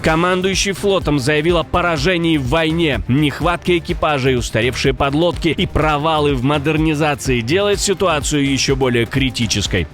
Командующий флотом заявил о поражении в войне. Нехватка экипажей, устаревшие подлодки и провалы в модернизации делает ситуацию еще более критической.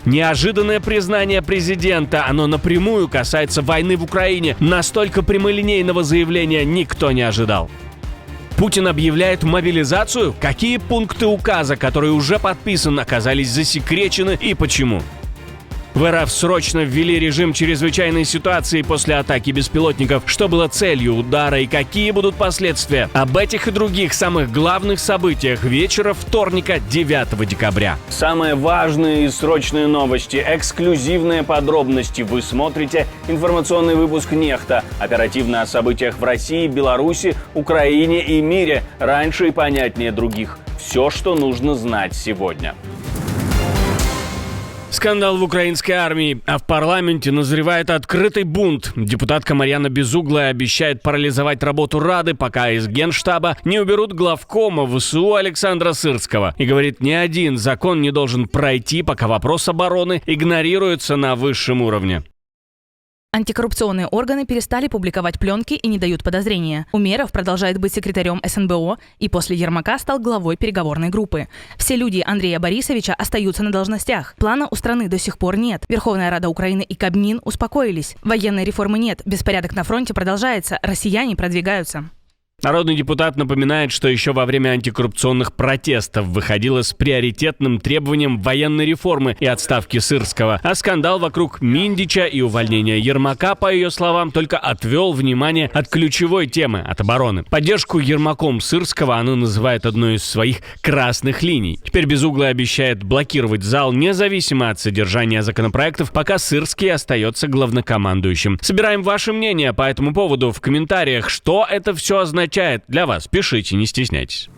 Неожиданное признание президента, оно напрямую касается войны в Украине. Настолько прямолинейного заявления никто не ожидал. Путин объявляет мобилизацию? Какие пункты указа, которые уже подписаны, оказались засекречены и почему? В РФ срочно ввели режим чрезвычайной ситуации после атаки беспилотников. Что было целью удара и какие будут последствия? Об этих и других самых главных событиях вечера вторника, 9 декабря. Самые важные и срочные новости, эксклюзивные подробности. Вы смотрите информационный выпуск «Нехта». Оперативно о событиях в России, Беларуси, Украине и мире. Раньше и понятнее других. Все, что нужно знать сегодня. Скандал в украинской армии, а в парламенте назревает открытый бунт. Депутатка Марьяна Безуглая обещает парализовать работу Рады, пока из Генштаба не уберут главкома ВСУ Александра Сырского. И говорит, ни один закон не должен пройти, пока вопрос обороны игнорируется на высшем уровне. Антикоррупционные органы перестали публиковать пленки и не дают подозрения. Умеров продолжает быть секретарем СНБО и после Ермака стал главой переговорной группы. Все люди Андрея Борисовича остаются на должностях. Плана у страны до сих пор нет. Верховная Рада Украины и Кабмин успокоились. Военной реформы нет. Беспорядок на фронте продолжается. Россияне продвигаются. Народный депутат напоминает, что еще во время антикоррупционных протестов выходила с приоритетным требованием военной реформы и отставки Сырского. А скандал вокруг Миндича и увольнения Ермака, по ее словам, только отвел внимание от ключевой темы, от обороны. Поддержку Ермаком Сырского она называет одной из своих красных линий. Теперь Безуглая обещает блокировать зал независимо от содержания законопроектов, пока Сырский остается главнокомандующим. Собираем ваше мнение по этому поводу в комментариях. Что это все означает для вас? Пишите, не стесняйтесь.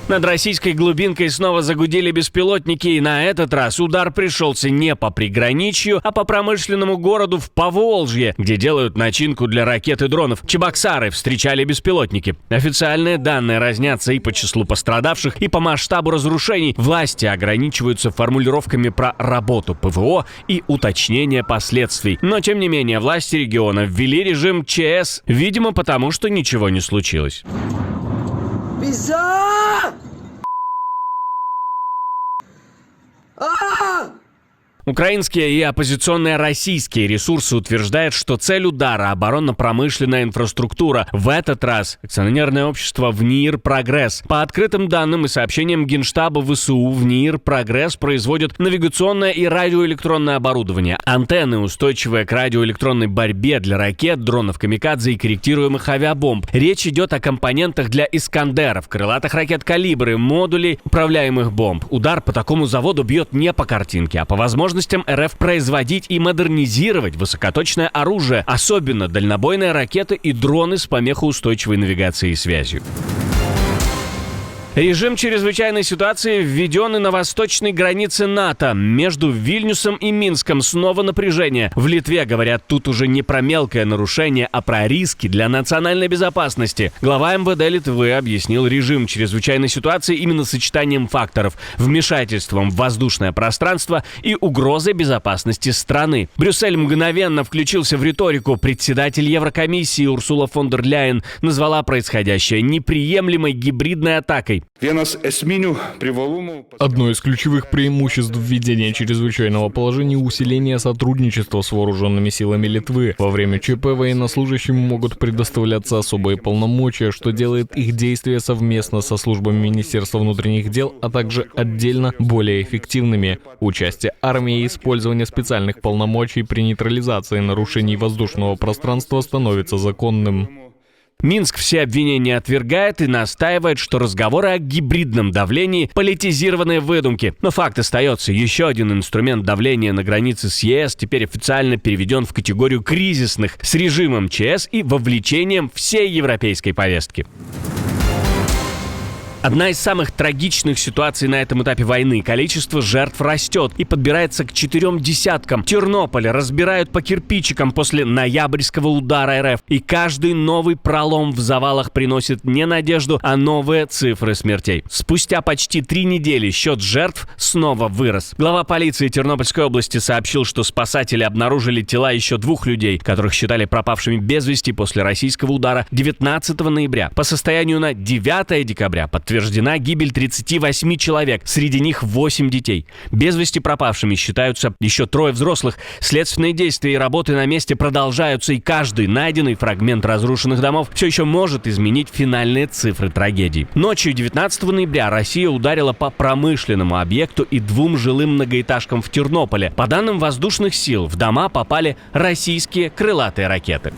Над российской глубинкой снова загудели беспилотники, и на этот раз удар пришелся не по приграничью, а по промышленному городу в Поволжье, где делают начинку для ракет и дронов. Чебоксары встречали беспилотники. Официальные данные разнятся и по числу пострадавших, и по масштабу разрушений. Власти ограничиваются формулировками про работу ПВО и уточнение последствий. Но, тем не менее, власти региона ввели режим ЧС, видимо, потому что ничего не случилось. Украинские и оппозиционные российские ресурсы утверждают, что цель удара – оборонно-промышленная инфраструктура. В этот раз акционерное общество «ВНИИР Прогресс». По открытым данным и сообщениям Генштаба ВСУ, ВНИИР Прогресс производит навигационное и радиоэлектронное оборудование, антенны, устойчивые к радиоэлектронной борьбе для ракет, дронов камикадзе и корректируемых авиабомб. Речь идет о компонентах для «Искандеров», крылатых ракет «Калибры», модулей управляемых бомб. Удар по такому заводу бьет не по картинке, а по возможности РФ производить и модернизировать высокоточное оружие, особенно дальнобойные ракеты и дроны с помехоустойчивой навигацией и связью. Режим чрезвычайной ситуации введен и на восточной границе НАТО. Между Вильнюсом и Минском снова напряжение. В Литве говорят, тут уже не про мелкое нарушение, а про риски для национальной безопасности. Глава МВД Литвы объяснил режим чрезвычайной ситуации именно сочетанием факторов: вмешательством в воздушное пространство и угрозой безопасности страны. Брюссель мгновенно включился в риторику. Председатель Еврокомиссии Урсула фон дер Ляйен назвала происходящее неприемлемой гибридной атакой. Одно из ключевых преимуществ введения чрезвычайного положения – усиление сотрудничества с вооруженными силами Литвы. Во время ЧП военнослужащим могут предоставляться особые полномочия, что делает их действия совместно со службами Министерства внутренних дел, а также отдельно более эффективными. Участие армии и использование специальных полномочий при нейтрализации нарушений воздушного пространства становится законным. Минск все обвинения отвергает и настаивает, что разговоры о гибридном давлении – политизированные выдумки. Но факт остается. Еще один инструмент давления на границе с ЕС теперь официально переведен в категорию кризисных с режимом ЧС и вовлечением всей европейской повестки. Одна из самых трагичных ситуаций на этом этапе войны. Количество жертв растет и подбирается к 4 десяткам. Тернополь разбирают по кирпичикам после ноябрьского удара РФ. И каждый новый пролом в завалах приносит не надежду, а новые цифры смертей. Спустя почти 3 недели счет жертв снова вырос. Глава полиции Тернопольской области сообщил, что спасатели обнаружили тела еще 2 людей, которых считали пропавшими без вести после российского удара 19 ноября. По состоянию на 9 декабря подтверждена гибель 38 человек, среди них 8 детей. Без вести пропавшими считаются еще 3 взрослых. Следственные действия и работы на месте продолжаются, и каждый найденный фрагмент разрушенных домов все еще может изменить финальные цифры трагедии. Ночью 19 ноября Россия ударила по промышленному объекту и 2 жилым многоэтажкам в Тернополе. По данным воздушных сил, в дома попали российские крылатые ракеты.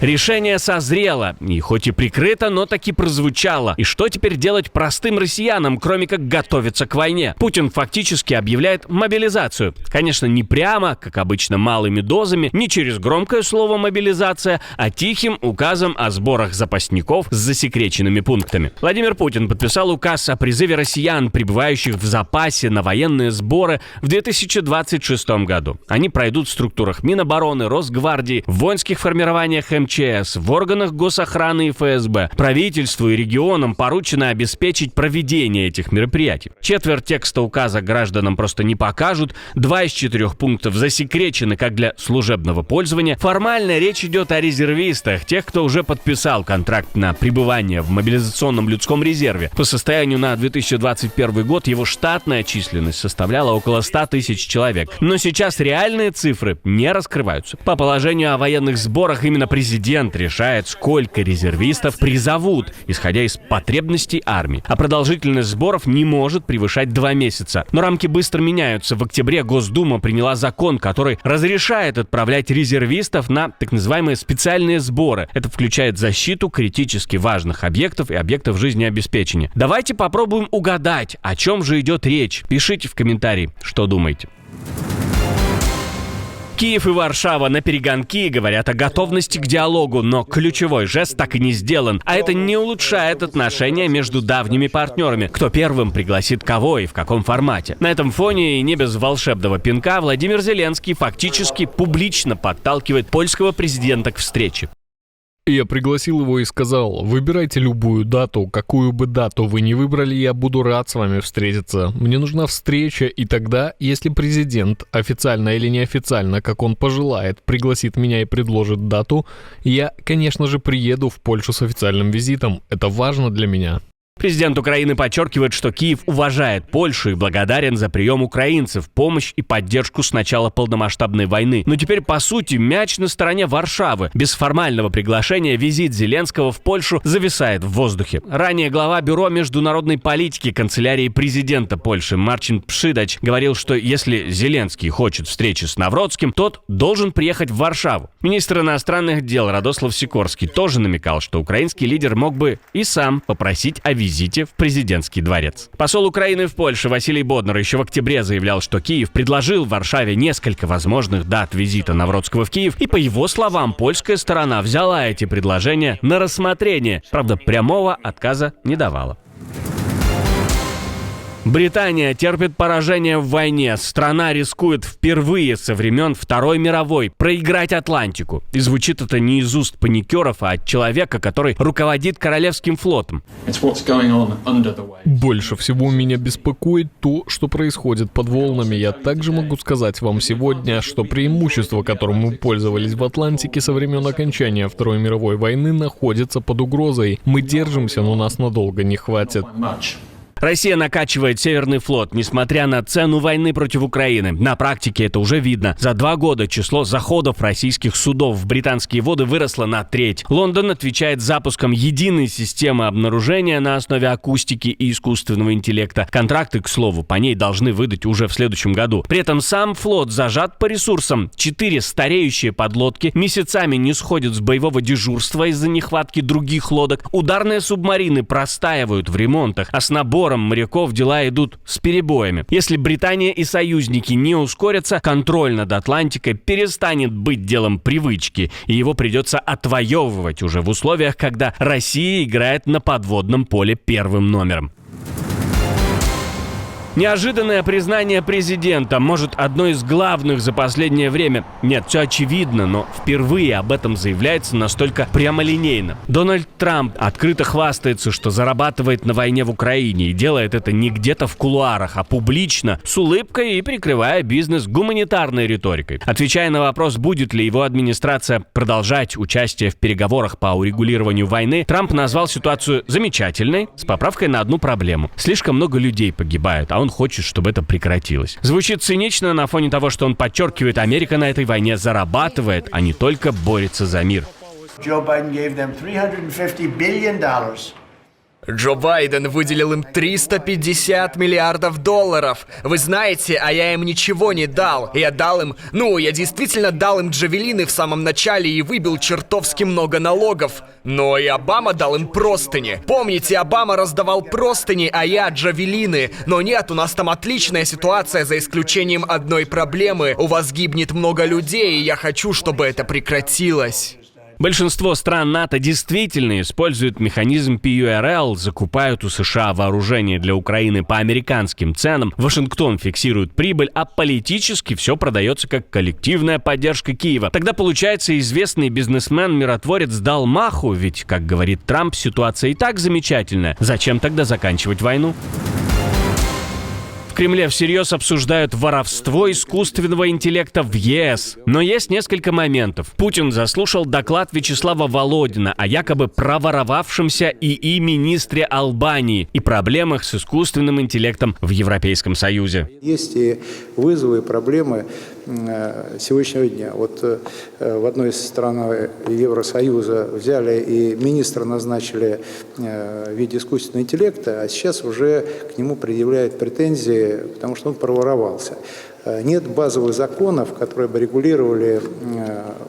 Решение созрело, и хоть и прикрыто, но таки прозвучало. И что теперь делать простым россиянам, кроме как готовиться к войне? Путин фактически объявляет мобилизацию. Конечно, не прямо, как обычно, малыми дозами, не через громкое слово «мобилизация», а тихим указом о сборах запасников с засекреченными пунктами. Владимир Путин подписал указ о призыве россиян, пребывающих в запасе, на военные сборы в 2026 году. Они пройдут в структурах Минобороны, Росгвардии, в воинских формированиях МЧС, в органах госохраны и ФСБ. Правительству и регионам поручено обеспечить проведение этих мероприятий. Четверть текста указа гражданам просто не покажут. 2 из 4 пунктов засекречены как для служебного пользования. Формально речь идет о резервистах, тех, кто уже подписал контракт на пребывание в мобилизационном людском резерве. По состоянию на 2021 год его штатная численность составляла около 100 тысяч человек. Но сейчас реальные цифры не раскрываются. По положению о военных сборах именно президент решает, сколько резервистов призовут, исходя из потребностей армии. А продолжительность сборов не может превышать 2 месяца. Но рамки быстро меняются. В октябре Госдума приняла закон, который разрешает отправлять резервистов на так называемые специальные сборы. Это включает защиту критически важных объектов и объектов жизнеобеспечения. Давайте попробуем угадать, о чем же идет речь. Пишите в комментарии, что думаете. Киев и Варшава на перегонки говорят о готовности к диалогу, но ключевой жест так и не сделан, а это не улучшает отношения между давними партнерами. Кто первым пригласит кого и в каком формате. На этом фоне и не без волшебного пинка Владимир Зеленский фактически публично подталкивает польского президента к встрече. Я пригласил его и сказал: выбирайте любую дату, какую бы дату вы ни выбрали, я буду рад с вами встретиться. Мне нужна встреча, и тогда, если президент, официально или неофициально, как он пожелает, пригласит меня и предложит дату, я, конечно же, приеду в Польшу с официальным визитом. Это важно для меня. Президент Украины подчеркивает, что Киев уважает Польшу и благодарен за прием украинцев, помощь и поддержку с начала полномасштабной войны. Но теперь, по сути, мяч на стороне Варшавы. Без формального приглашения визит Зеленского в Польшу зависает в воздухе. Ранее глава Бюро международной политики канцелярии президента Польши Марчин Пшидач говорил, что если Зеленский хочет встречи с Навроцким, тот должен приехать в Варшаву. Министр иностранных дел Радослав Сикорский тоже намекал, что украинский лидер мог бы и сам попросить о визите в президентский дворец. Посол Украины в Польше Василий Боднар еще в октябре заявлял, что Киев предложил Варшаве несколько возможных дат визита Навроцкого в Киев, и, по его словам, польская сторона взяла эти предложения на рассмотрение. Правда, прямого отказа не давала. Британия терпит поражение в войне. Страна рискует впервые со времен Второй мировой проиграть Атлантику. И звучит это не из уст паникеров, а от человека, который руководит Королевским флотом. Больше всего меня беспокоит то, что происходит под волнами. Я также могу сказать вам сегодня, что преимущество, которым мы пользовались в Атлантике со времен окончания Второй мировой войны, находится под угрозой. Мы держимся, но нас надолго не хватит. Россия накачивает Северный флот, несмотря на цену войны против Украины. На практике это уже видно. За 2 года число заходов российских судов в британские воды выросло на 1/3. Лондон отвечает запуском единой системы обнаружения на основе акустики и искусственного интеллекта. Контракты, к слову, по ней должны выдать уже в следующем году. При этом сам флот зажат по ресурсам. 4 стареющие подлодки месяцами не сходят с боевого дежурства из-за нехватки других лодок. Ударные субмарины простаивают в ремонтах, а с набором переговорам моряков дела идут с перебоями. Если Британия и союзники не ускорятся, контроль над Атлантикой перестанет быть делом привычки, и его придется отвоевывать уже в условиях, когда Россия играет на подводном поле первым номером. Неожиданное признание президента, может, одно из главных за последнее время. Нет, все очевидно, но впервые об этом заявляется настолько прямолинейно. Дональд Трамп открыто хвастается, что зарабатывает на войне в Украине, и делает это не где-то в кулуарах, а публично, с улыбкой и прикрывая бизнес гуманитарной риторикой. Отвечая на вопрос, будет ли его администрация продолжать участие в переговорах по урегулированию войны, Трамп назвал ситуацию замечательной, с поправкой на одну проблему. Слишком много людей погибает, а он хочет, чтобы это прекратилось. Звучит цинично на фоне того, что он подчеркивает, Америка на этой войне зарабатывает, а не только борется за мир. Джо Байден выделил им 350 миллиардов долларов. Вы знаете, а я им ничего не дал. Я действительно дал им джавелины в самом начале и выбил чертовски много налогов. Но и Обама дал им простыни. Помните, Обама раздавал простыни, а я джавелины. Но нет, у нас там отличная ситуация, за исключением одной проблемы. У вас гибнет много людей, и я хочу, чтобы это прекратилось. Большинство стран НАТО действительно используют механизм PURL, закупают у США вооружение для Украины по американским ценам, Вашингтон фиксирует прибыль, а политически все продается как коллективная поддержка Киева. Тогда, получается, известный бизнесмен-миротворец дал маху, ведь, как говорит Трамп, ситуация и так замечательная. Зачем тогда заканчивать войну? В Кремле всерьез обсуждают воровство искусственного интеллекта в ЕС. Но есть несколько моментов. Путин заслушал доклад Вячеслава Володина о якобы проворовавшемся ИИ министре Албании и проблемах с искусственным интеллектом в Европейском Союзе. Есть и вызовы, и проблемы сегодняшнего дня. Вот в одной из стран Евросоюза взяли и министра назначили в виде искусственного интеллекта, а сейчас уже к нему предъявляют претензии, потому что он проворовался. Нет базовых законов, которые бы регулировали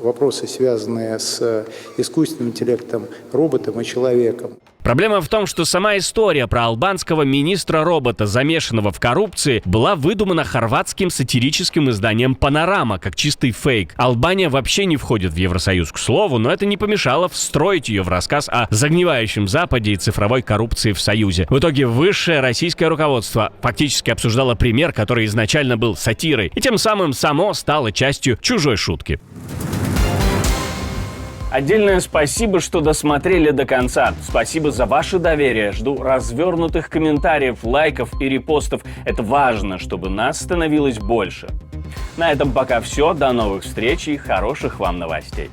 вопросы, связанные с искусственным интеллектом, роботом и человеком. Проблема в том, что сама история про албанского министра-робота, замешанного в коррупции, была выдумана хорватским сатирическим изданием «Панорама» как чистый фейк. Албания вообще не входит в Евросоюз, к слову, но это не помешало встроить ее в рассказ о загнивающем Западе и цифровой коррупции в Союзе. В итоге высшее российское руководство фактически обсуждало пример, который изначально был сатирой, и тем самым само стало частью чужой шутки. Отдельное спасибо, что досмотрели до конца. Спасибо за ваше доверие. Жду развернутых комментариев, лайков и репостов. Это важно, чтобы нас становилось больше. На этом пока все. До новых встреч и хороших вам новостей.